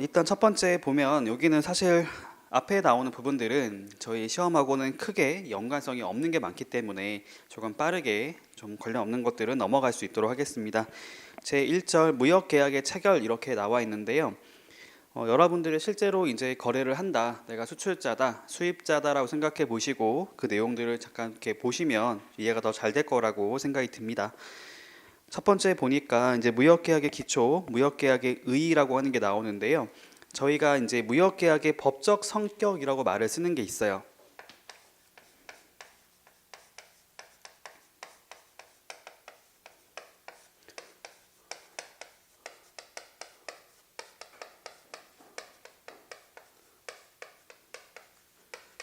일단 첫 번째 보면 여기는 사실 앞에 나오는 부분들은 저희 시험하고는 크게 연관성이 없는 게 많기 때문에 조금 빠르게 좀 관련 없는 것들은 넘어갈 수 있도록 하겠습니다. 제 1절 무역계약의 체결 이렇게 나와 있는데요. 여러분들이 실제로 이제 거래를 한다, 내가 수출자다, 수입자다라고 생각해 보시고 그 내용들을 잠깐 이렇게 보시면 이해가 더 잘 될 거라고 생각이 듭니다. 첫 번째 보니까 이제 무역계약의 기초, 무역계약의 의의라고 하는 게 나오는데요. 저희가 이제 무역계약의 법적 성격이라고 말을 쓰는 게 있어요.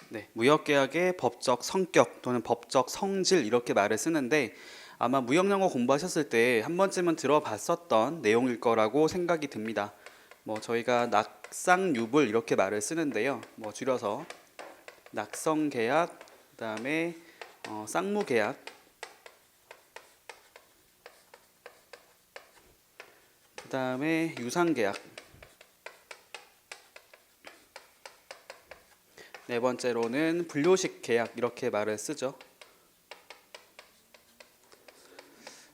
네, 무역계약의 법적 성격 또는 법적 성질 이렇게 말을 쓰는데 아마 무역영어 공부하셨을 때 한 번쯤은 들어봤었던 내용일 거라고 생각이 듭니다. 저희가 낙상유불 이렇게 말을 쓰는데요. 줄여서 낙성계약, 그다음에 쌍무계약, 그다음에 유상계약. 네 번째로는 분료식 계약 이렇게 말을 쓰죠.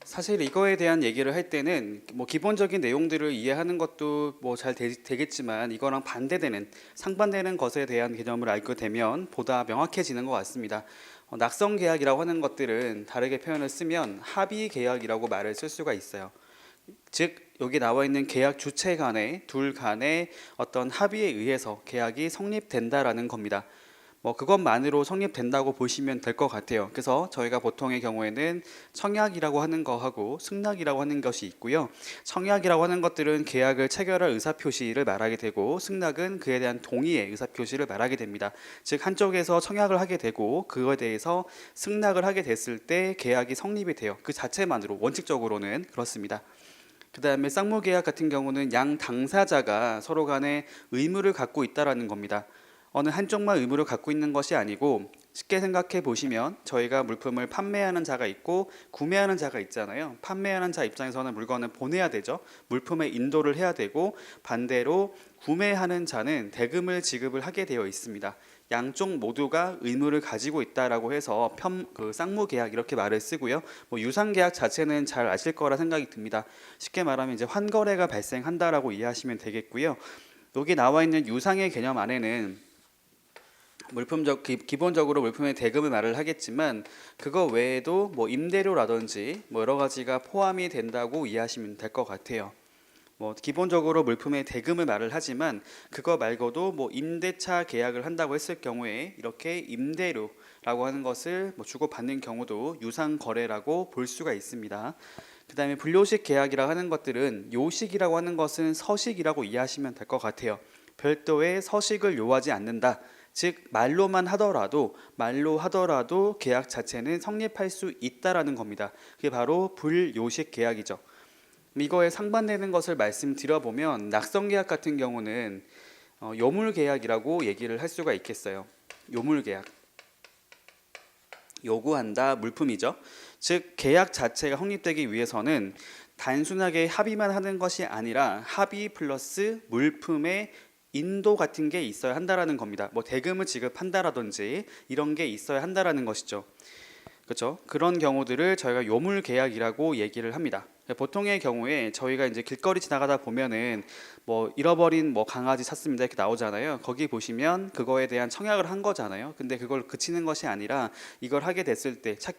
사실 이거에 대한 얘기를 할 때는 기본적인 내용들을 이해하는 것도 잘 되겠지만 이거랑 반대되는 상반되는 것에 대한 개념을 알게 되면 보다 명확해지는 것 같습니다. 낙성 계약이라고 하는 것들은 다르게 표현을 쓰면 합의 계약이라고 말을 쓸 수가 있어요. 즉 여기 나와 있는 계약 주체 간에 둘 간의 어떤 합의에 의해서 계약이 성립된다라는 겁니다. 그것만으로 성립된다고 보시면 될 것 같아요. 그래서 저희가 보통의 경우에는 청약이라고 하는 거하고 승낙이라고 하는 것이 있고요. 청약이라고 하는 것들은 계약을 체결할 의사표시를 말하게 되고 승낙은 그에 대한 동의의 의사표시를 말하게 됩니다. 즉 한쪽에서 청약을 하게 되고 그거에 대해서 승낙을 하게 됐을 때 계약이 성립이 돼요. 그 자체만으로 원칙적으로는 그렇습니다. 그 다음에 쌍무계약 같은 경우는 양 당사자가 서로 간에 의무를 갖고 있다라는 겁니다. 어느 한쪽만 의무를 갖고 있는 것이 아니고 쉽게 생각해 보시면 저희가 물품을 판매하는 자가 있고 구매하는 자가 있잖아요. 판매하는 자 입장에서는 물건을 보내야 되죠. 물품의 인도를 해야 되고 반대로 구매하는 자는 대금을 지급을 하게 되어 있습니다. 양쪽 모두가 의무를 가지고 있다라고 해서 쌍무계약 이렇게 말을 쓰고요. 유상계약 자체는 잘 아실 거라 생각이 듭니다. 쉽게 말하면 이제 환거래가 발생한다라고 이해하시면 되겠고요. 여기 나와 있는 유상의 개념 안에는 기본적으로 물품의 대금을 말을 하겠지만 그거 외에도 임대료라든지 여러 가지가 포함이 된다고 이해하시면 될 것 같아요. 기본적으로 물품의 대금을 말을 하지만 그거 말고도 임대차 계약을 한다고 했을 경우에 이렇게 임대료라고 하는 것을 주고받는 경우도 유상거래라고 볼 수가 있습니다. 그 다음에 분료식 계약이라고 하는 것들은 요식이라고 하는 것은 서식이라고 이해하시면 될 것 같아요. 별도의 서식을 요하지 않는다. 즉 말로 하더라도 계약 자체는 성립할 수 있다라는 겁니다. 그게 바로 불요식 계약이죠. 이거에 상반되는 것을 말씀드려보면 낙성계약 같은 경우는 요물계약이라고 얘기를 할 수가 있겠어요. 요물계약, 요구한다 물품이죠. 즉 계약 자체가 성립되기 위해서는 단순하게 합의만 하는 것이 아니라 합의 플러스 물품의 인도 같은 게 있어야 한다라는 겁니다. 대금을 지급한다라든지 이런 게 있어야 한다라는 것이죠. 그렇죠? 그런 경우들을 저희가 요물 계약이라고 얘기를 합니다. 보통의 경우에 저희가 이제 길거리 지나가다 보면은 잃어버린 강아지 찾습니다 이렇게 나오잖아요. 거기 보시면 그거에 대한 청약을 한 거잖아요. 근데 그걸 그치는 것이 아니라 이걸 찾게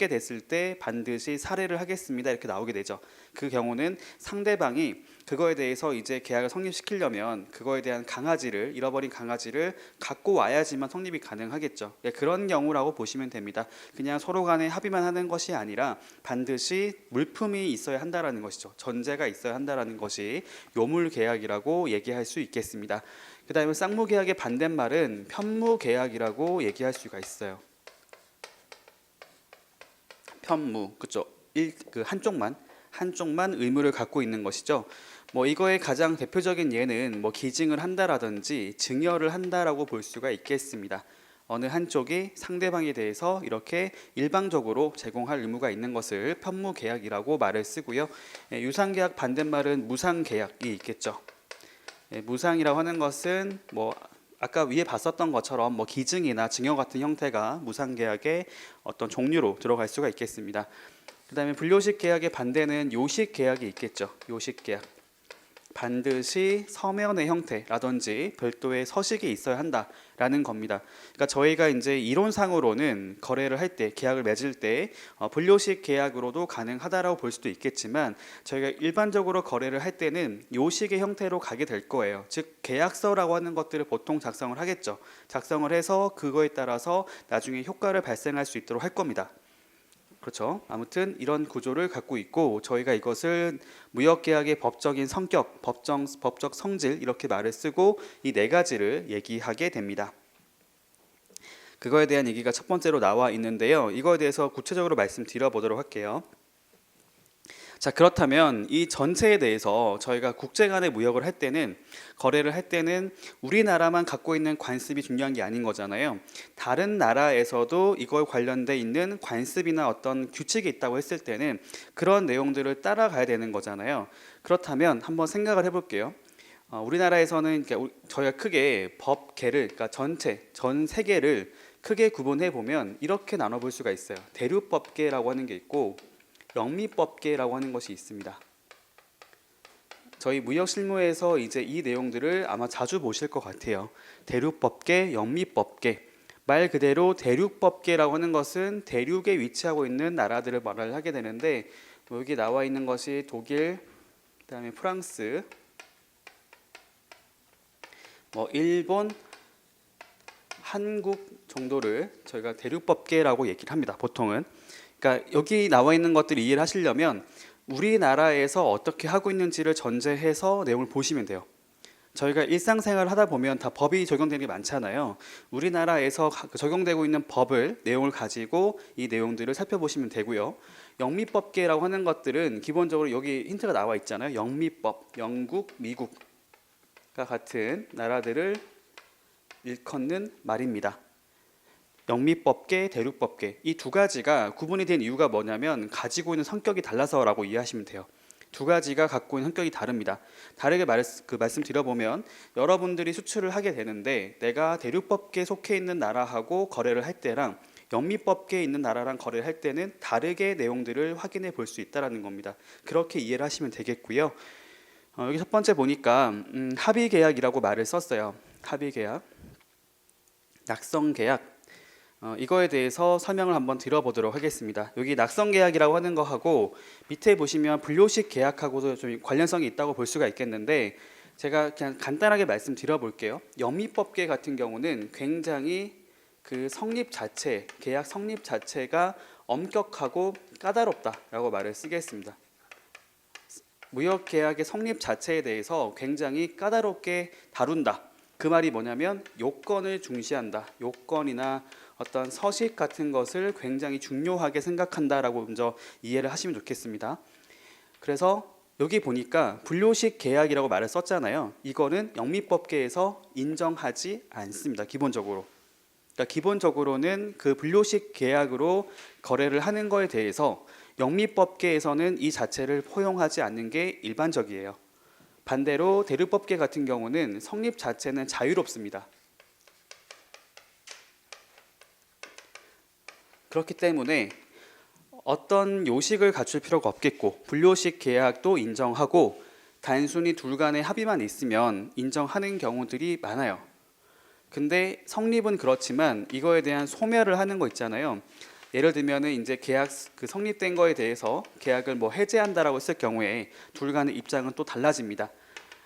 됐을 때 반드시 살해를 하겠습니다 이렇게 나오게 되죠. 그 경우는 상대방이 그거에 대해서 이제 계약을 성립시키려면 그거에 대한 잃어버린 강아지를 갖고 와야지만 성립이 가능하겠죠. 그런 경우라고 보시면 됩니다. 그냥 서로 간에 합의만 하는 것이 아니라 반드시 물품이 있어야 한다라는 것이죠. 전제가 있어야 한다라는 것이 요물계약이라고 얘기할 수 있겠습니다. 그 다음에 쌍무계약의 반대말은 편무계약이라고 얘기할 수가 있어요. 편무, 그렇죠? 한쪽만 의무를 갖고 있는 것이죠. 이거의 가장 대표적인 예는 기증을 한다라든지 증여를 한다라고 볼 수가 있겠습니다. 어느 한쪽이 상대방에 대해서 이렇게 일방적으로 제공할 의무가 있는 것을 편무계약이라고 말을 쓰고요. 유상계약 반대말은 무상계약이 있겠죠. 무상이라고 하는 것은 뭐 아까 위에 봤었던 것처럼 뭐 기증이나 증여 같은 형태가 무상계약의 어떤 종류로 들어갈 수가 있겠습니다. 그 다음에 불요식 계약의 반대는 요식 계약이 있겠죠. 요식 계약. 반드시 서면의 형태라든지 별도의 서식이 있어야 한다라는 겁니다. 그러니까 저희가 이제 이론상으로는 거래를 할 때, 계약을 맺을 때 불요식 계약으로도 가능하다라고 볼 수도 있겠지만 저희가 일반적으로 거래를 할 때는 요식의 형태로 가게 될 거예요. 즉 계약서라고 하는 것들을 보통 작성을 하겠죠. 작성을 해서 그거에 따라서 나중에 효과를 발생할 수 있도록 할 겁니다. 그렇죠. 아무튼 이런 구조를 갖고 있고 저희가 이것을 무역계약의 법적인 성격, 법적 성질 이렇게 말을 쓰고 이 네 가지를 얘기하게 됩니다. 그거에 대한 얘기가 첫 번째로 나와 있는데요. 이거에 대해서 구체적으로 말씀드려 보도록 할게요. 자, 그렇다면 이 전체에 대해서 저희가 국제 간의 무역을 할 때는, 거래를 할 때는 우리나라만 갖고 있는 관습이 중요한 게 아닌 거잖아요. 다른 나라에서도 이걸 관련돼 있는 관습이나 어떤 규칙이 있다고 했을 때는 그런 내용들을 따라가야 되는 거잖아요. 그렇다면 한번 생각을 해볼게요. 우리나라에서는 저희가 크게 법계를, 그러니까 전 세계를 크게 구분해 보면 이렇게 나눠볼 수가 있어요. 대륙법계라고 하는 게 있고 영미법계라고 하는 것이 있습니다. 저희 무역실무에서 이제 이 내용들을 아마 자주 보실 것 같아요. 대륙법계, 영미법계. 말 그대로 대륙법계라고 하는 것은 대륙에 위치하고 있는 나라들을 말을 하게 되는데 여기 나와 있는 것이 독일, 그다음에 프랑스, 일본, 한국 정도를 저희가 대륙법계라고 얘기를 합니다. 보통은. 그러니까 여기 나와 있는 것들을 이해를 하시려면 우리나라에서 어떻게 하고 있는지를 전제해서 내용을 보시면 돼요. 저희가 일상생활을 하다 보면 다 법이 적용되는 게 많잖아요. 우리나라에서 적용되고 있는 법을, 내용을 가지고 이 내용들을 살펴보시면 되고요. 영미법계라고 하는 것들은 기본적으로 여기 힌트가 나와 있잖아요. 영미법, 영국, 미국과 같은 나라들을 일컫는 말입니다. 영미법계, 대륙법계 이 두 가지가 구분이 된 이유가 뭐냐면 가지고 있는 성격이 달라서라고 이해하시면 돼요. 두 가지가 갖고 있는 성격이 다릅니다. 다르게 말씀드려보면 여러분들이 수출을 하게 되는데 내가 대륙법계에 속해 있는 나라하고 거래를 할 때랑 영미법계에 있는 나라랑 거래를 할 때는 다르게 내용들을 확인해 볼 수 있다는 겁니다. 그렇게 이해를 하시면 되겠고요. 여기 첫 번째 보니까 합의계약이라고 말을 썼어요. 합의계약, 낙성계약, 이거에 대해서 설명을 한번 드려보도록 하겠습니다. 여기 낙성계약이라고 하는 거하고 밑에 보시면 불요식 계약하고도 좀 관련성이 있다고 볼 수가 있겠는데 제가 그냥 간단하게 말씀드려 볼게요. 영미법계 같은 경우는 굉장히 그 성립 자체, 계약 성립 자체가 엄격하고 까다롭다라고 말을 쓰겠습니다. 무역계약의 성립 자체에 대해서 굉장히 까다롭게 다룬다. 그 말이 뭐냐면 요건을 중시한다. 요건이나 어떤 서식 같은 것을 굉장히 중요하게 생각한다라고 먼저 이해를 하시면 좋겠습니다. 그래서 여기 보니까 불요식 계약이라고 말을 썼잖아요. 이거는 영미법계에서 인정하지 않습니다. 기본적으로. 그러니까 기본적으로는 그 불요식 계약으로 거래를 하는 거에 대해서 영미법계에서는 이 자체를 포용하지 않는 게 일반적이에요. 반대로 대륙법계 같은 경우는 성립 자체는 자유롭습니다. 그렇기 때문에 어떤 요식을 갖출 필요가 없겠고 불요식 계약도 인정하고 단순히 둘 간의 합의만 있으면 인정하는 경우들이 많아요. 근데 성립은 그렇지만 이거에 대한 소멸을 하는 거 있잖아요. 예를 들면은 이제 계약 그 성립된 거에 대해서 계약을 뭐 해제한다라고 했을 경우에 둘 간의 입장은 또 달라집니다.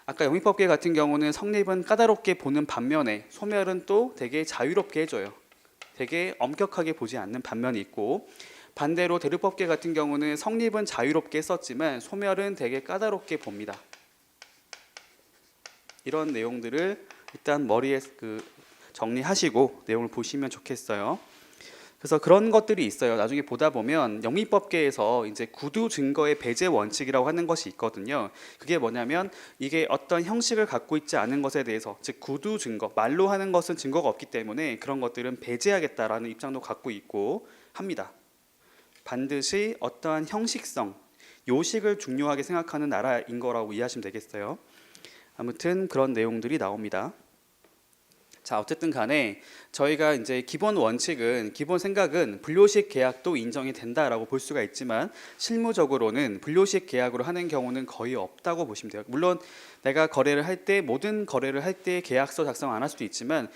아까 영미법계 같은 경우는 성립은 까다롭게 보는 반면에 소멸은 또 되게 자유롭게 해줘요. 되게 엄격하게 보지 않는 반면이 있고 반대로 대륙법계 같은 경우는 성립은 자유롭게 했었지만 소멸은 되게 까다롭게 봅니다. 이런 내용들을 일단 머리에 정리하시고 내용을 보시면 좋겠어요. 그래서 그런 것들이 있어요. 나중에 보다 보면 영미법계에서 이제 구두 증거의 배제 원칙이라고 하는 것이 있거든요. 그게 뭐냐면 이게 어떤 형식을 갖고 있지 않은 것에 대해서, 즉 구두 증거, 말로 하는 것은 증거가 없기 때문에 그런 것들은 배제하겠다라는 입장도 갖고 있고 합니다. 반드시 어떠한 형식성, 요식을 중요하게 생각하는 나라인 거라고 이해하시면 되겠어요. 아무튼 그런 내용들이 나옵니다. 자, 어쨌든 간에 저희가 이제 기본 원칙은, 기본 생각은 불료식 계약도 인정이 된다라고 볼 수가 있지만 실무적으로는 불료식 계약으로 하는 경우는 거의 없다고 보시면 돼요. 물론 내가 거래를 할 때, 모든 거래를 할 때 계약서 작성 안 할 수도 있지만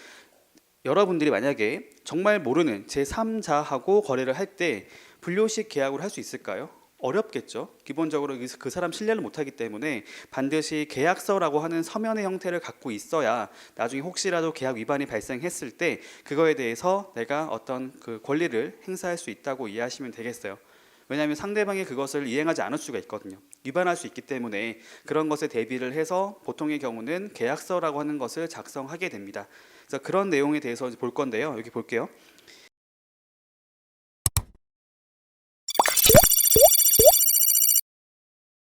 여러분들이 만약에 정말 모르는 제3자하고 거래를 할 때 불료식 계약으로 할 수 있을까요? 어렵겠죠. 기본적으로 그 사람 신뢰를 못하기 때문에 반드시 계약서라고 하는 서면의 형태를 갖고 있어야 나중에 혹시라도 계약 위반이 발생했을 때 그거에 대해서 내가 어떤 그 권리를 행사할 수 있다고 이해하시면 되겠어요. 왜냐하면 상대방이 그것을 이행하지 않을 수가 있거든요. 위반할 수 있기 때문에 그런 것에 대비를 해서 보통의 경우는 계약서라고 하는 것을 작성하게 됩니다. 그래서 그런 내용에 대해서 볼 건데요. 여기 볼게요.